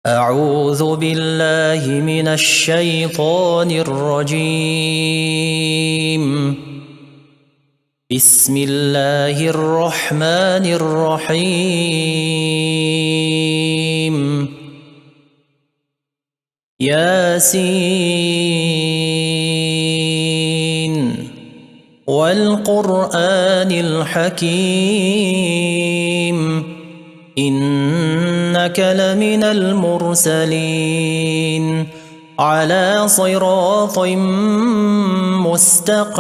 أعوذ بالله من الشيطان الرجيم. بسم الله الرحمن الرحيم. ياسين والقرآن الحكيم إنك لمن المرسلين على صراط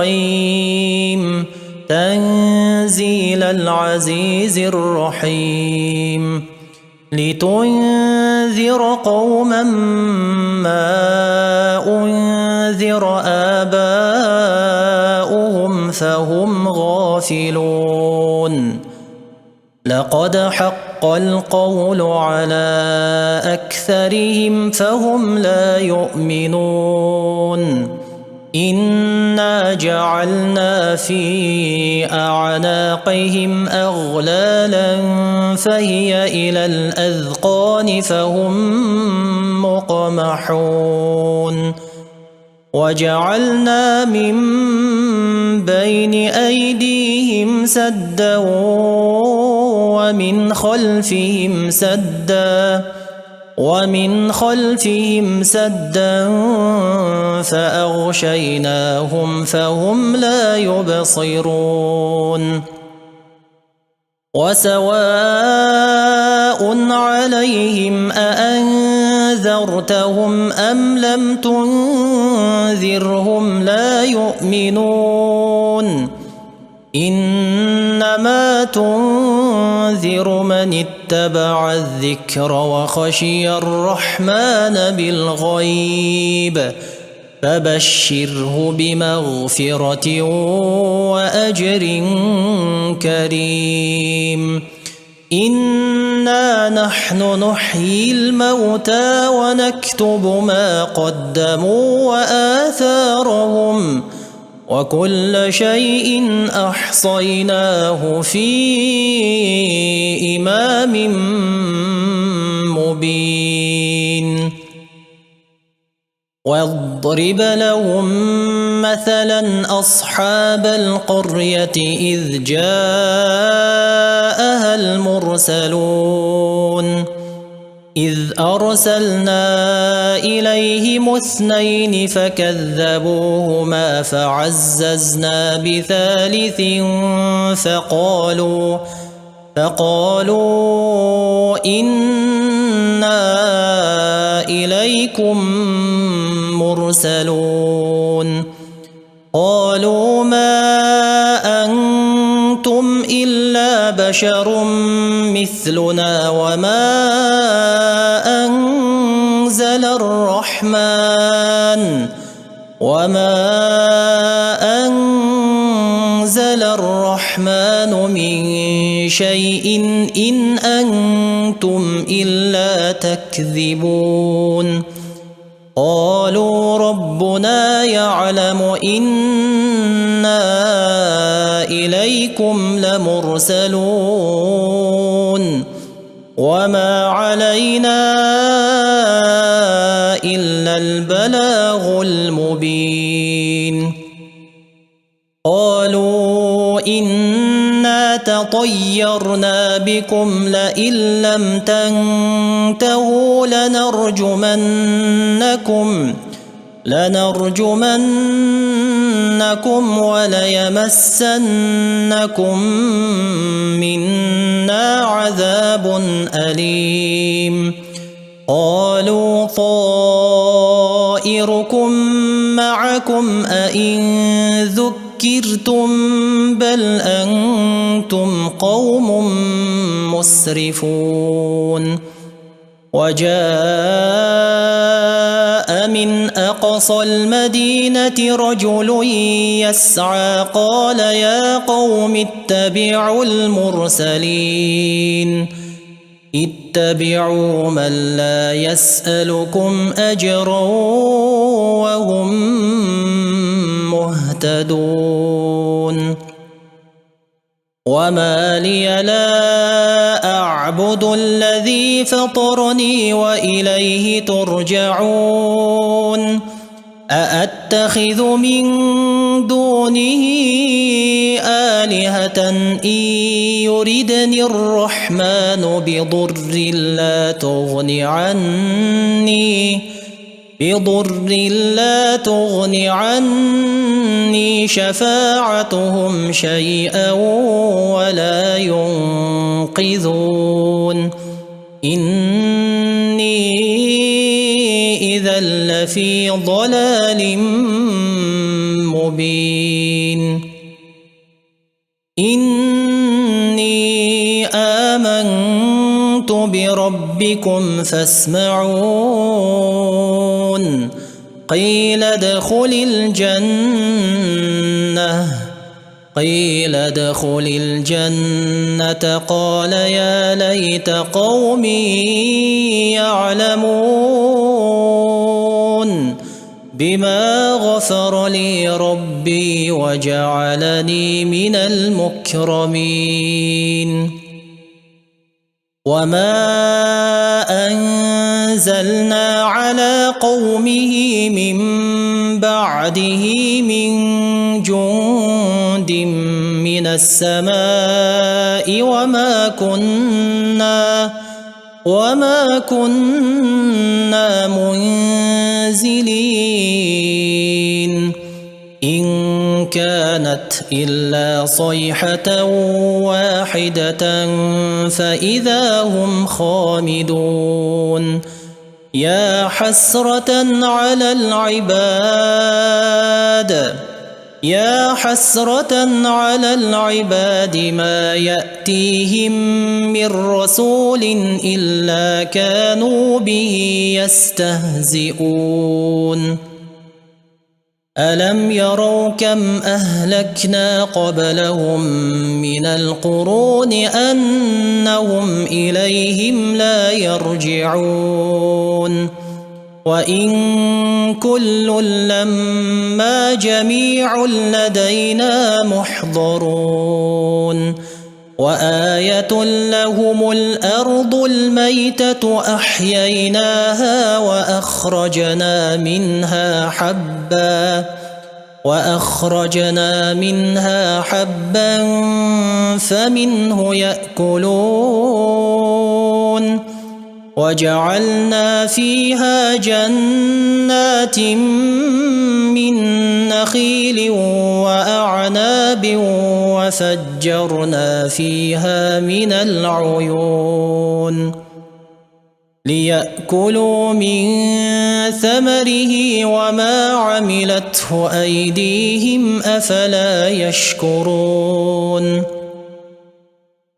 مستقيم تنزيل العزيز الرحيم لتنذر قوما ما أنذر آباؤهم فهم غافلون لقد حق القول على أكثرهم فهم لا يؤمنون إنا جعلنا في أعناقهم أغلالا فهي إلى الأذقان فهم مقمحون وجعلنا من بين أيديهم سدا ومن خلفهم سدا فأغشيناهم فهم لا يبصرون وسواء عليهم أأنذرتهم أم لم تنذرهم لا يؤمنون إنما تنذر من اتبع الذكر وخشي الرحمن بالغيب فبشره بمغفرة وأجر كريم إنا نحن نحيي الموتى ونكتب ما قدموا وآثارهم وكل شيء أحصيناه في إمام مبين واضرب لهم مثلا أصحاب القرية إذ جاءها المرسلون إذ أرسلنا إليهم 2 فكذبوهما فعززنا بثالث فقالوا إنا إليكم مرسلون قالوا ما أنتم إلا بشر مثلنا وما أنزل الرحمن من شيء إن أنتم إلا تكذبون قالوا ربنا يعلم إنا إليكم لمرسلون وما علينا إلا البلاغ المبين قالوا إنا تطيرنا بكم لئن لم تنتهوا لنرجمنكم وليمسنكم منا عذاب أليم قالوا طائركم معكم أئن ذكرتم بل أنتم قوم مسرفون وجاء من أقصى المدينة رجل يسعى قال يا قوم اتبعوا المرسلين اتبعوا من لا يسألكم أجرا وهم مهتدون وما لي لا أعبد الذي فطرني وإليه ترجعون أأتخذ من دونه آلهة إن يردني الرحمن بضر لا تغن عني شفاعتهم شيئا ولا ينقذون إني إذا لفي ضلال مبين إني آمنت بربكم فاسمعون قيل ادخل الجنة قال يا ليت قومي يعلمون بما غفر لي ربي وجعلني من المكرمين وما أنزلنا على قومه من بعده من جند من السماء وما كنا منزلين إن كانت إلا صيحة واحدة فإذا هم خامدون يا حسرة على العباد ما يأتيهم من رسول إلا كانوا به يستهزئون ألم يروا كم أهلكنا قبلهم من القرون أنهم إليهم لا يرجعون وإن كل لما جميع لدينا محضرون وآية لهم الأرض الميتة أحييناها وأخرجنا منها حبا فمنه يأكلون وجعلنا فيها جنات من نخيل وأعناب وفجرنا فيها من العيون ليأكلوا من ثمره وما عملته أيديهم أفلا يشكرون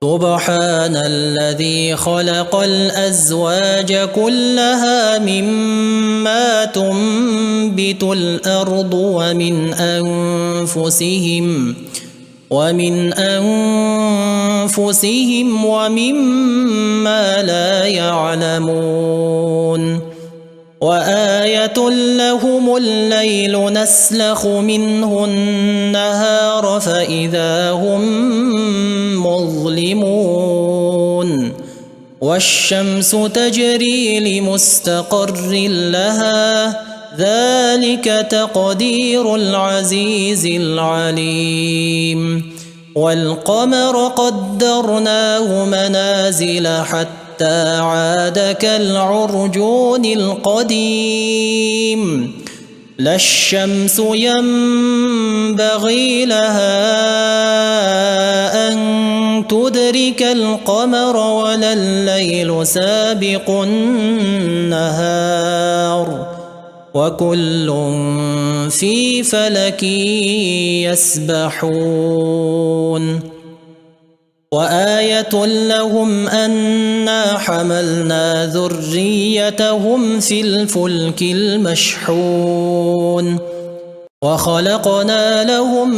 سبحان الذي خلق الأزواج كلها مما تنبت الأرض ومن أنفسهم ومما لا يعلمون وآية لهم الليل نسلخ منه النهار فإذا هم مظلمون والشمس تجري لمستقر لها ذلك تقدير العزيز العليم والقمر قدرناه منازل حتى عاد كالعرجون القديم لا الشمس ينبغي لها أن تدرك القمر ولا الليل سابق النهار وكل في فلك يسبحون وآية لهم أنا حملنا ذريتهم في الفلك المشحون وخلقنا لهم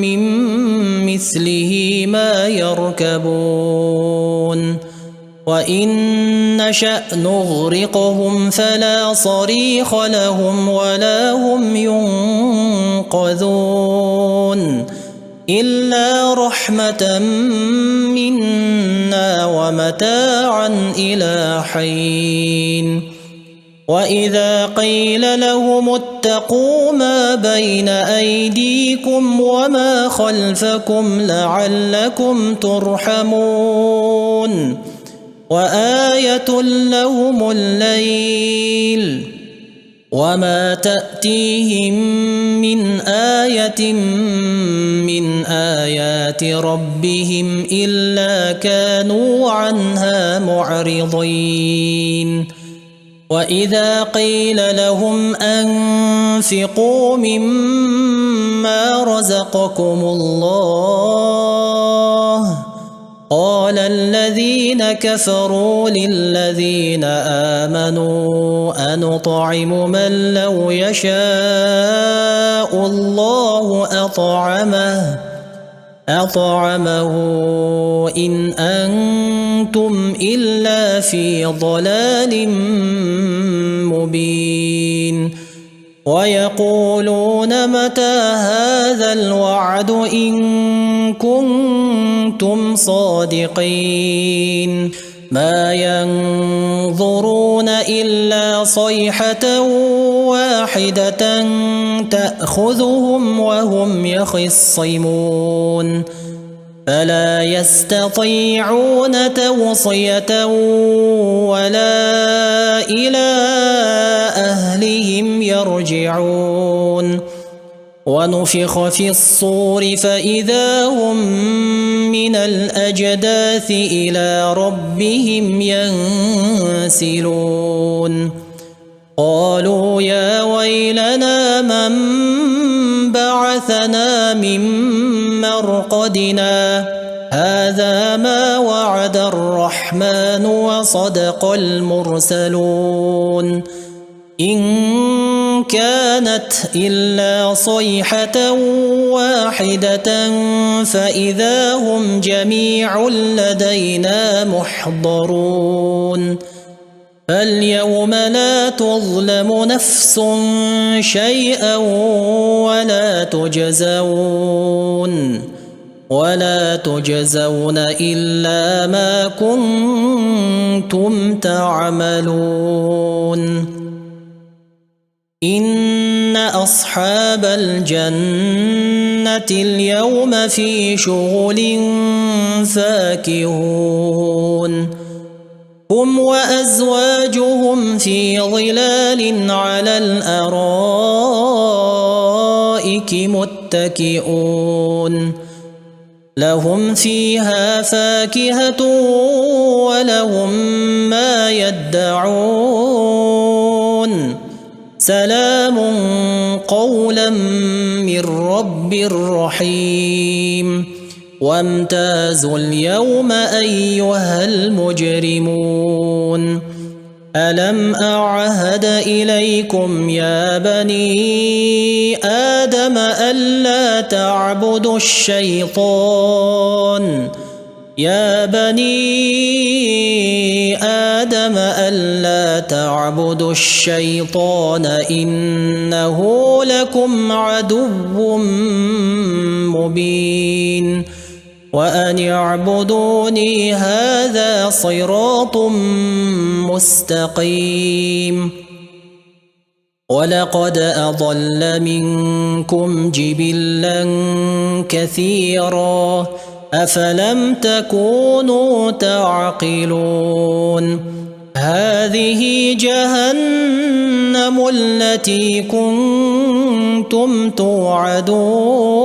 من مثله ما يركبون وإن نشأ نغرقهم فلا صريخ لهم ولا هم ينقذون إلا رحمة منا ومتاعا إلى حين وإذا قيل لهم اتقوا ما بين أيديكم وما خلفكم لعلكم ترحمون وآية لهم الليل وما تأتيهم من آية من آيات ربهم إلا كانوا عنها معرضين وإذا قيل لهم أنفقوا مما رزقكم الله قال الذين كفروا للذين آمنوا أنطعم من لو يشاء الله أطعمه إن أنتم إلا في ضلال مبين ويقولون متى هذا الوعد إن كنتم صادقين ما ينظرون إلا صيحة واحدة تأخذهم وهم يخصمون فلا يستطيعون توصية ولا إلى أهلهم يرجعون ونفخ في الصور فإذا هم من الأجداث إلى ربهم ينسلون قالوا يا ويلنا من بعثنا من مرقدنا هذا ما وعد الرحمن وصدق المرسلون إن كانت إلا صيحة واحدة فإذا هم جميع لدينا محضرون فاليوم لا تظلم نفس شيئا ولا تجزون إلا ما كنتم تعملون إن أصحاب الجنة اليوم في شغل فاكهون هم وأزواجهم في ظلال على الأرائك متكئون لهم فيها فاكهة ولهم ما يدعون سلام قولا من رب رحيم وامتازوا اليوم أيها المجرمون ألم أعهد إليكم يا بني آدم ألا تعبدوا الشيطان إنه لكم عدو مبين وأن اعبدوني هذا صراط مستقيم ولقد أضل منكم جبلا كثيرا أفلم تكونوا تعقلون هذه جهنم التي كنتم توعدون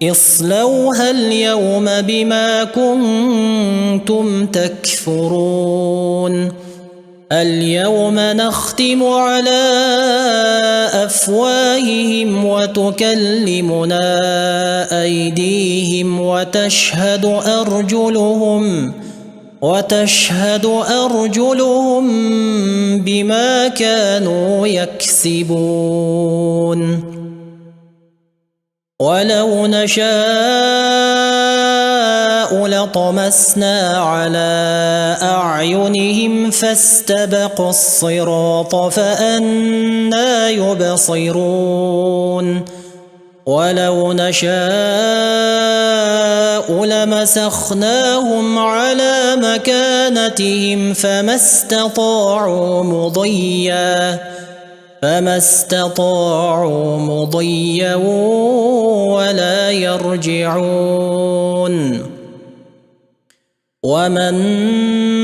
اصلوها اليوم بما كنتم تكفرون اليوم نختم على أفواههم وتكلمنا أيديهم وتشهد أرجلهم بما كانوا يكسبون ولو نشاء لطمسنا على أعينهم فاستبقوا الصراط فأنى يبصرون ولو نشاء لمسخناهم على مكانتهم فما استطاعوا مضيا ولا يرجعون ومن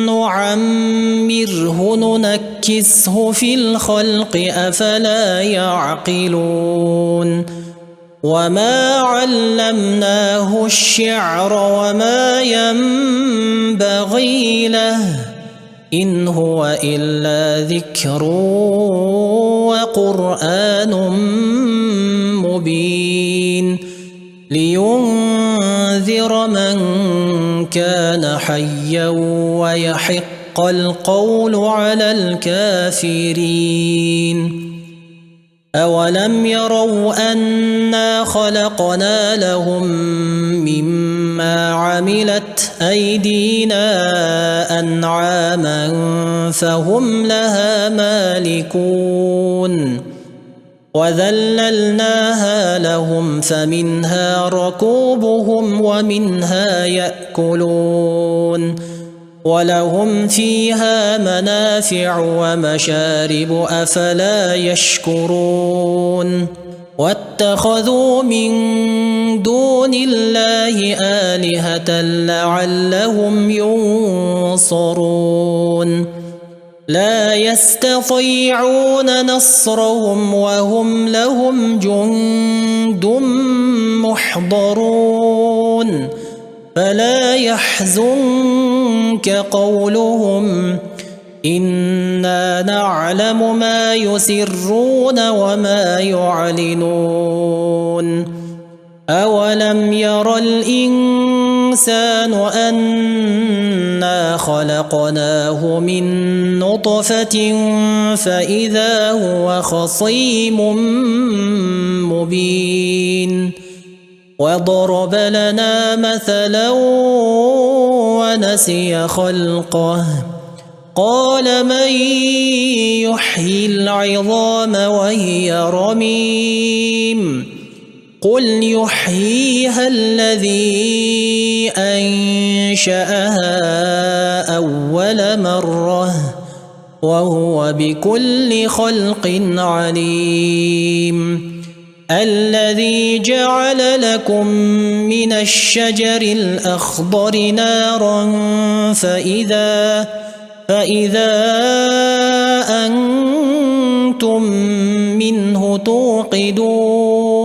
نعمره ننكسه في الخلق أفلا يعقلون وما علمناه الشعر وما ينبغي له إن هو إلا ذكر وقرآن مبين لينذر من كان حيا ويحق القول على الكافرين أولم يروا أنا خلقنا لهم مما عملت أيدينا أنعاما فهم لها مالكون وذللناها لهم فمنها ركوبهم ومنها يأكلون ولهم فيها منافع ومشارب أفلا يشكرون واتخذوا من دون الله آلهة لعلهم ينصرون لا يستطيعون نصرهم وهم لهم جند محضرون فلا يحزنك قولهم إنا نعلم ما يسرون وما يعلنون أولم ير الإنسان أنا خلقناه من نطفة فإذا هو خصيم مبين وضرب لنا مثلا ونسي خلقه قال من يحيي العظام وهي رميم قل يحييها الذي أنشأها أول مرة وهو بكل خلق عليم الذي جعل لكم من الشجر الأخضر نارا فإذا أنتم منه توقدون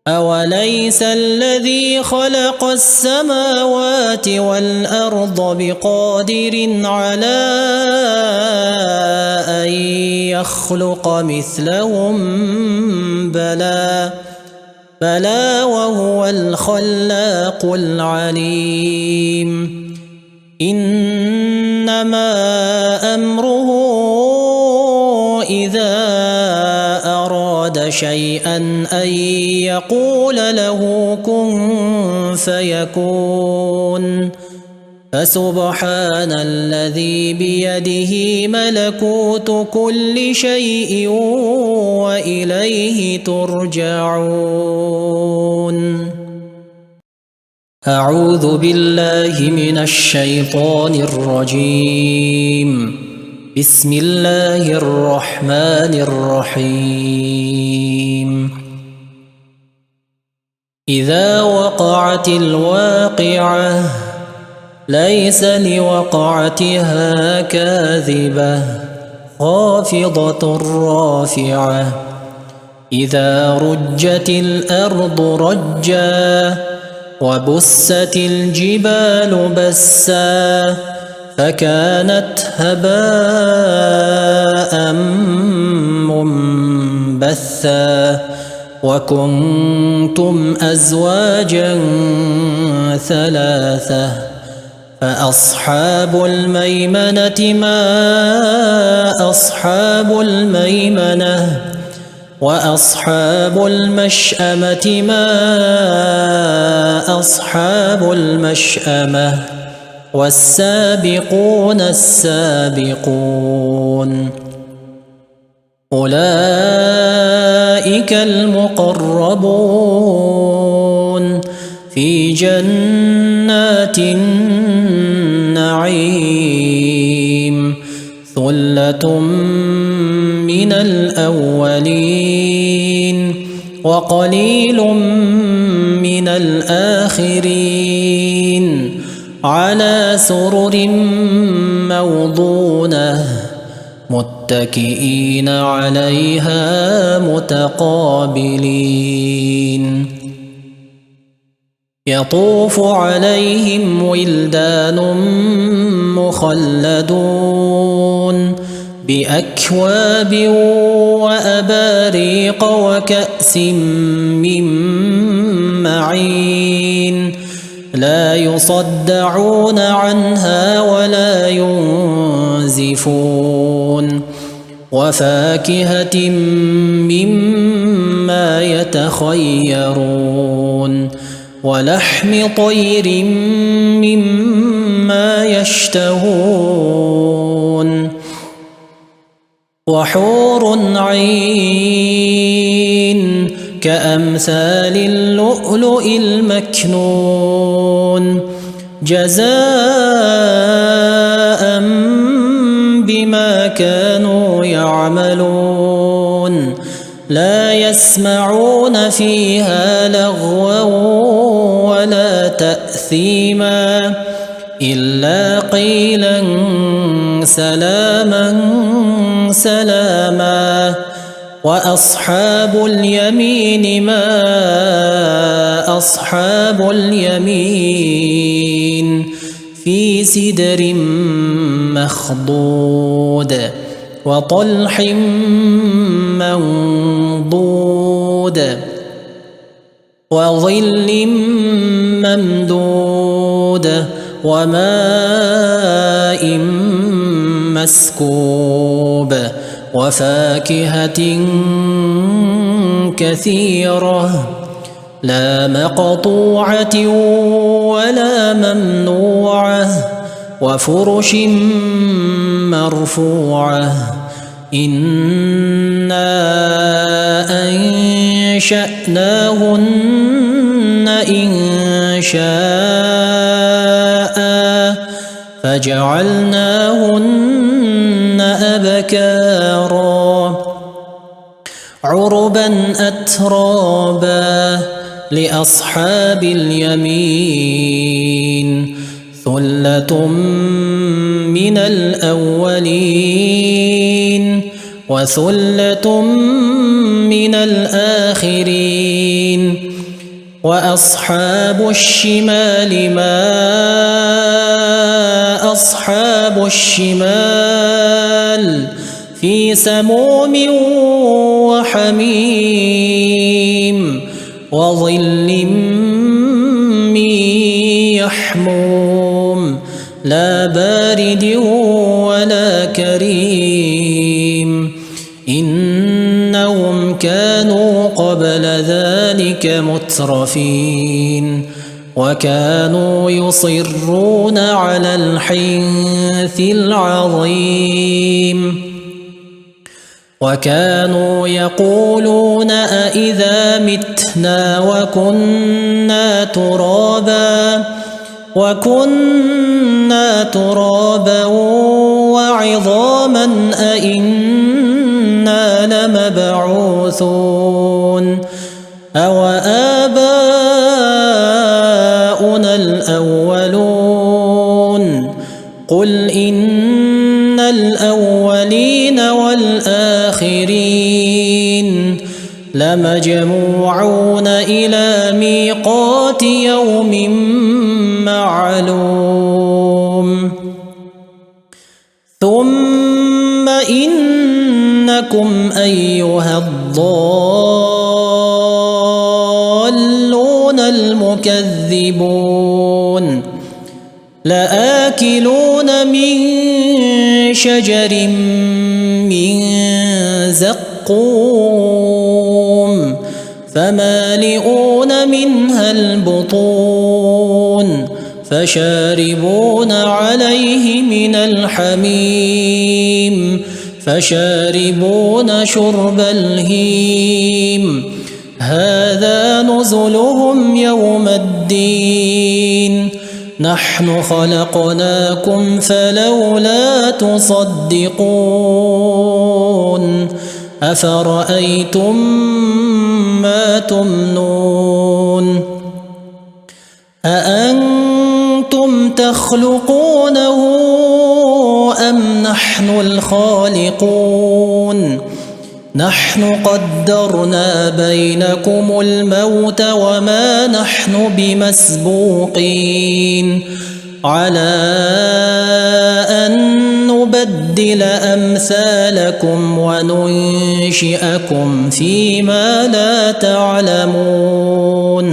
أوليس الذي خلق السماوات والأرض بقادر على أن يخلق مثلهم بلى وهو الخلاق العليم إنما أمره إذا أراد شيئا أن يقول له كن فيكون فسبحان الذي بيده ملكوت كل شيء وإليه ترجعون أعوذ بالله من الشيطان الرجيم بسم الله الرحمن الرحيم إذا وقعت الواقعة ليس لوقعتها كاذبة خافضة رافعة إذا رجت الأرض رجا وبست الجبال بسا فكانت هباء منبثا وكنتم أزواجا ثلاثة فأصحاب الميمنة ما أصحاب الميمنة وأصحاب المشأمة ما أصحاب المشأمة والسابقون السابقون أولئك أولئك المقربون في جنات النعيم ثلة من الأولين وقليل من الآخرين على سرر موضونة متكئين عليها متقابلين يطوف عليهم ولدان مخلدون بأكواب وأباريق وكأس من معين لا يصدعون عنها ولا ينزفون وفاكهة مما يتخيرون ولحم طير مما يشتهون وحور عين كأمثال اللؤلؤ المكنون جزاء بما كانوا يعملون لا يسمعون فيها لغوا ولا تأثيما إلا قيلا سلاما سلاما وأصحاب اليمين ما أصحاب اليمين في سدر مخضود وطلح منضود وظل ممدود وماء مسكوب وفاكهة كثيرة لا مقطوعة ولا ممنوعة وفرش مرفوعة إنا أنشأناهن إنشاء فجعلناهن أبكارا عربا أترابا لأصحاب اليمين ثلة من الأولين وثلة من الآخرين وأصحاب الشمال ما أصحاب الشمال في سموم وحميم وظل من يحموم لا بارد ولا كريم إنهم كانوا قبل ذلك مترفين وكانوا يصرون على الحنث العظيم وكانوا يقولون أإذا متنا وكنا ترابا وعظاما أإنا لمبعوثون أو آباؤنا الأولون قل إن الأولين والآخرين لمجموعون إلى ميقات يوم معلوم ثم إنكم أيها الضالون المكذبون لآكلون من شجر من زقوم فمالئون منها البطون فشاربون عليه من الحميم فشاربون شرب الهيم هذا نزلهم يوم الدين نحن خلقناكم فلولا تصدقون أفرأيتم ما تمنون أأنتم تخلقونه أم نحن الخالقون نحن قدرنا بينكم الموت وما نحن بمسبوقين على أن نبدل أمثالكم وننشئكم فيما لا تعلمون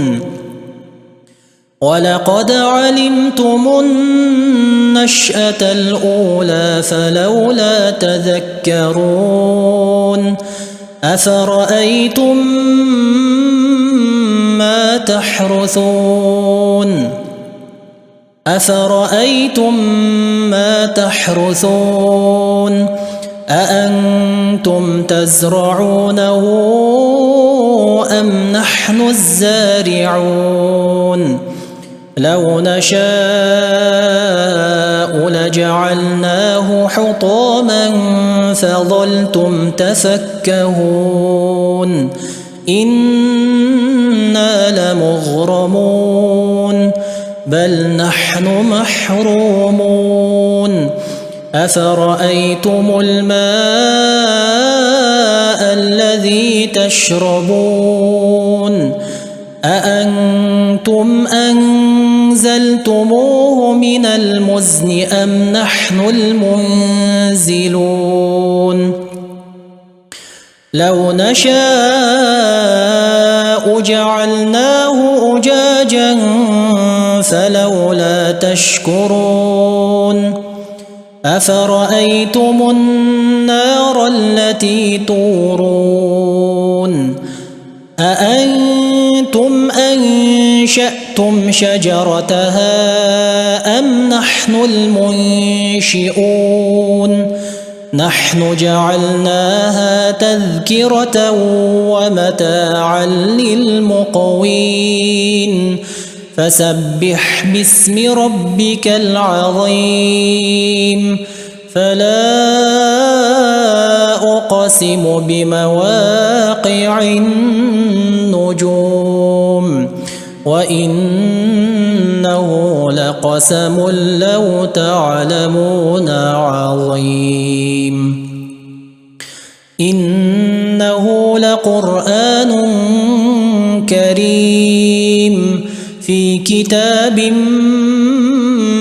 ولقد علمتم النشأة الأولى فلولا تذكرون أفرأيتم ما تحرثون أأنتم تزرعونه أم نحن الزارعون لو نشاء لجعلناه حطاما فظلتم تفكهون إنا لمغرمون بل نحن محرومون أفرأيتم الماء الذي تشربون أأنتم أنزلتموه من المزن أم نحن المنزلون لو نشاء جعلناه أجاجا فلولا تشكرون أفرأيتم النار التي تورون أأنتم أنشأتم شجرتها أم نحن المنشئون نحن جعلناها تذكرة ومتاعا للمقوين فسبح باسم ربك العظيم فلا أقسم بمواقع النجوم وإنه لقسم لو تعلمون عظيم إنه لقرآن كريم في كتاب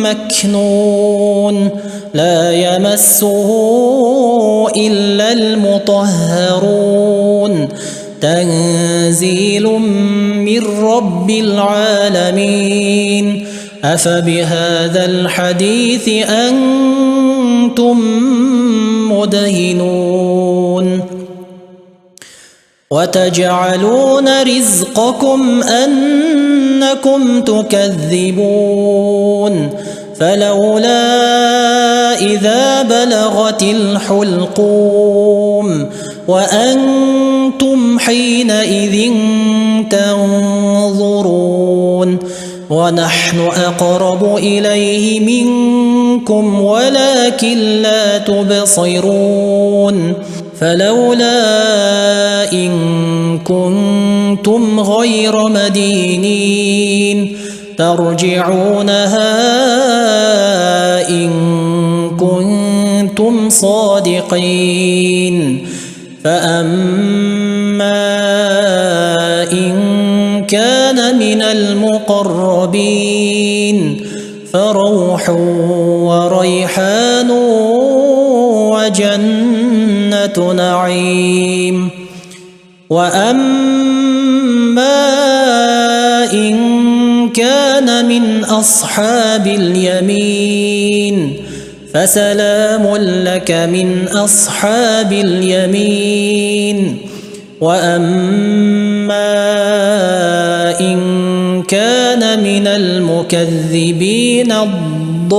مكنون لا يمسه إلا المطهرون تنزيل من رب العالمين أفبهذا الحديث أنتم مدهنون وتجعلون رزقكم أنكم تكذبون فلولا إذا بلغت الحلقوم وأنتم حينئذ تنظرون ونحن أقرب إليه منكم ولكن لا تبصرون فلولا إن كنتم غير مدينين ترجعونها إن كنتم صادقين فأما إن كان من المقربين فروح وريحان وجنة نعيم وأما إن كان من أصحاب اليمين فسلام لك من أصحاب اليمين وأما إن كان من المكذبين الضالين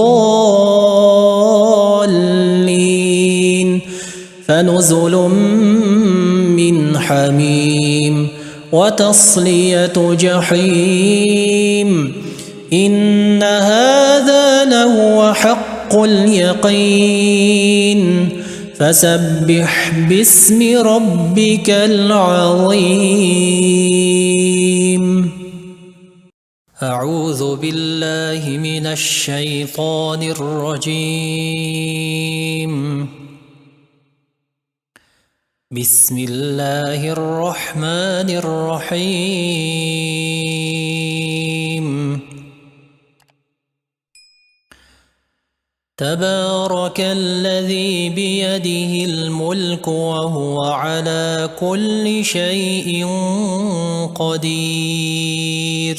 فنزل من حميم وتصلية جحيم إن هذا لهو حق اليقين فسبح باسم ربك العظيم. أعوذ بالله من الشيطان الرجيم. بسم الله الرحمن الرحيم. تبارك الذي بيده الملك وهو على كل شيء قدير.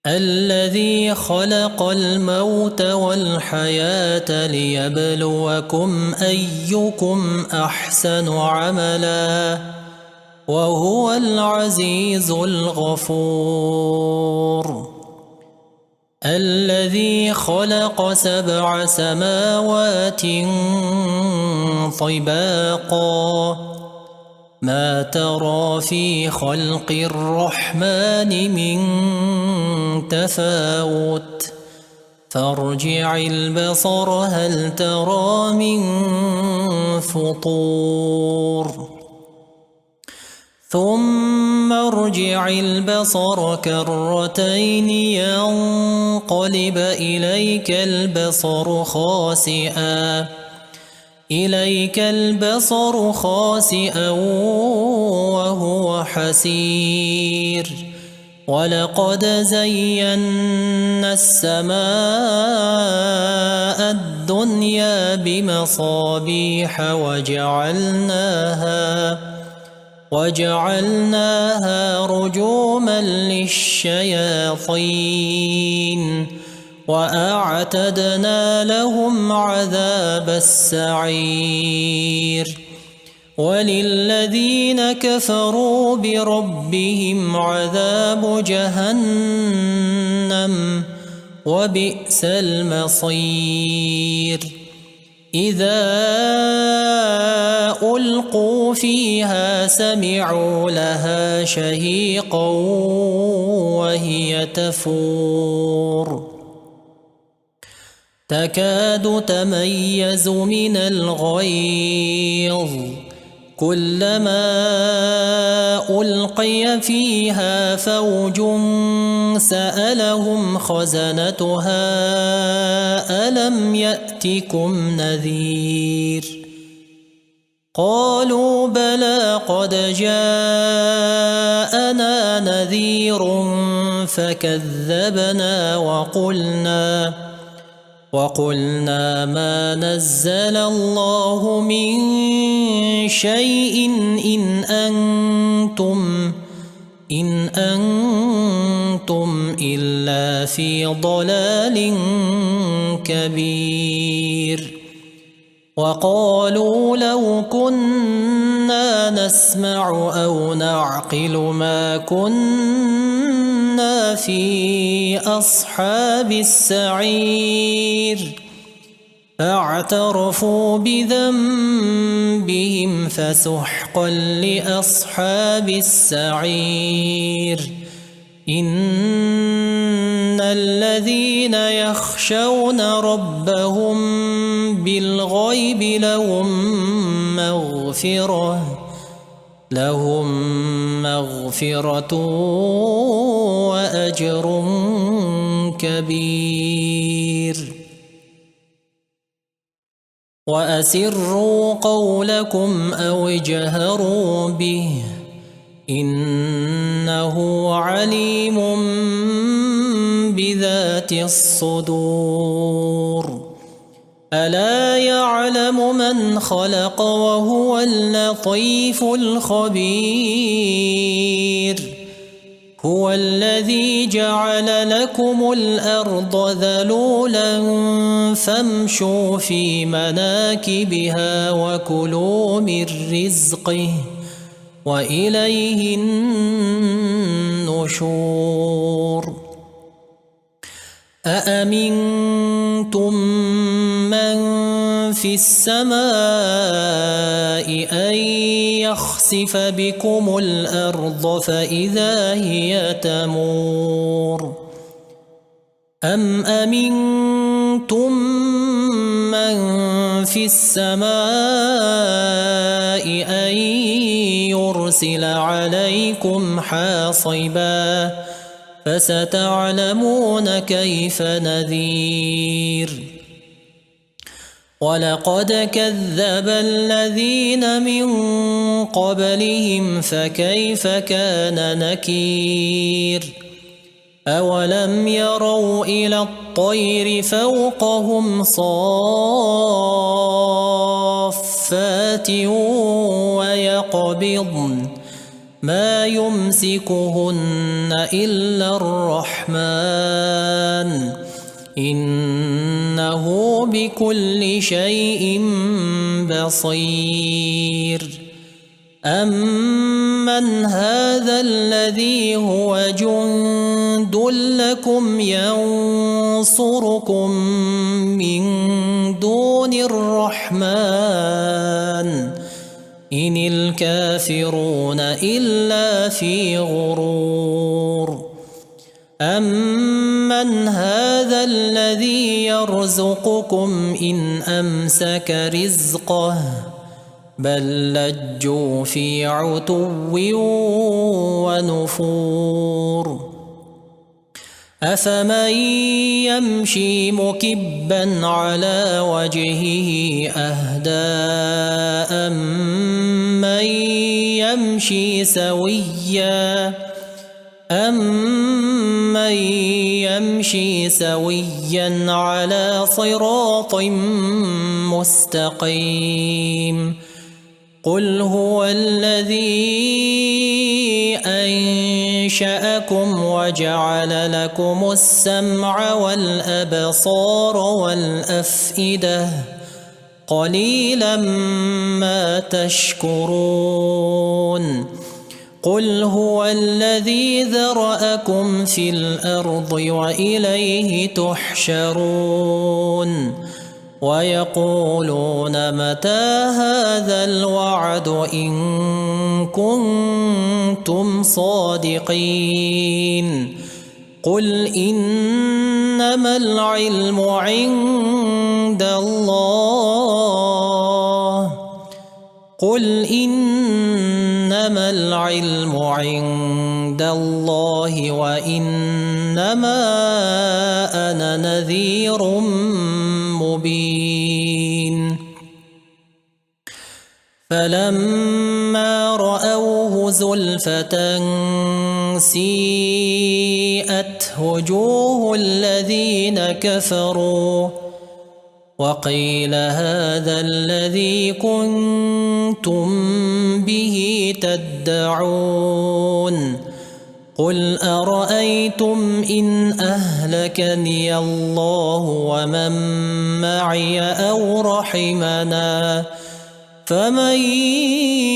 الذي خلق الموت والحياة ليبلوكم أيكم أحسن عملا وهو العزيز الغفور. الذي خلق 7 سماوات طباقا ما ترى في خلق الرحمن من تفاوت فارجع البصر هل ترى من فطور ثم ارجع البصر كرتين ينقلب إليك البصر خاسئا وهو حسير. ولقد زينا السماء الدنيا بمصابيح وجعلناها رجوما للشياطين وأعتدنا لهم عذاب السعير. وللذين كفروا بربهم عذاب جهنم وبئس المصير. إذا ألقوا فيها سمعوا لها شهيقا وهي تفور تكاد تميز من الغيظ كلما ألقي فيها فوج سألهم خزنتها ألم يأتكم نذير قالوا بلى قد جاءنا نذير فكذبنا وقلنا ما نزل الله من شيء إن أنتم إلا في ضلال كبير. وقالوا لو كنا نسمع أو نعقل ما كنا في أصحاب السعير فاعترفوا بذنبهم فسحقا لأصحاب السعير. إن الذين يخشون ربهم بالغيب لهم مغفرة وأجر كبير. وأسروا قولكم أو اجهروا به إنه عليم بذات الصدور. ألا يعلم من خلق وهو اللطيف الخبير. هو الذي جعل لكم الأرض ذلولا فامشوا في مناكبها وكلوا من رزقه وإليه النشور. أأمنتم من في السماء أن يخسف بكم الأرض فإذا هي تمور أم أمنتم من في السماء أن يرسل عليكم حاصبا فستعلمون كيف نذير ولقد كذب الذين من قبلهم فكيف كان نكير أولم يروا إلى الطير فوقهم صافات ويقبضن ما يمسكهن إلا الرحمن إنه بكل شيء بصير أمن هذا الذي هو جند لكم ينصركم من دون الرحمن إن الكافرون إلا في غرور أمن هذا الذي يرزقكم إن أمسك رزقه بل لجوا في عتو ونفور أفمن يمشي مكبا على وجهه أهدى أمن يمشي سويا على صراط مستقيم قل هو الذي أنشأكم وجعل لكم السمع والأبصار والأفئدة قليلا ما تشكرون قل هو الذي ذرأكم في الأرض وإليه تحشرون ويقولون متى هذا الوعد إن كنتم صادقين قل إنما العلم عند الله وإنما أنا نذير مبين فلما رأوه زلفة سيئت وجوه الذين كفروا وقيل هذا الذي كنتم به تدعون قل أرأيتم إن أهلكني الله ومن معي أو رحمنا فمن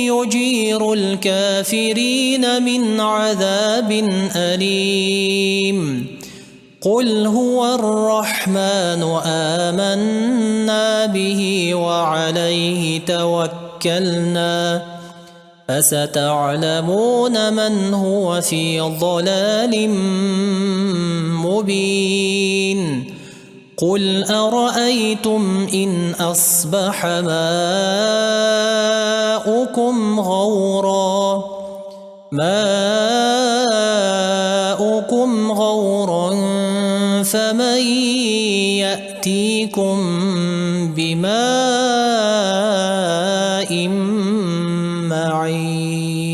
يجير الكافرين من عذاب أليم قل هو الرحمن آمنا به وعليه توكلنا فستعلمون من هو في ضلال مبين قل أرأيتم إن أصبح ماؤكم غورا فمن يأتيكم بماء معين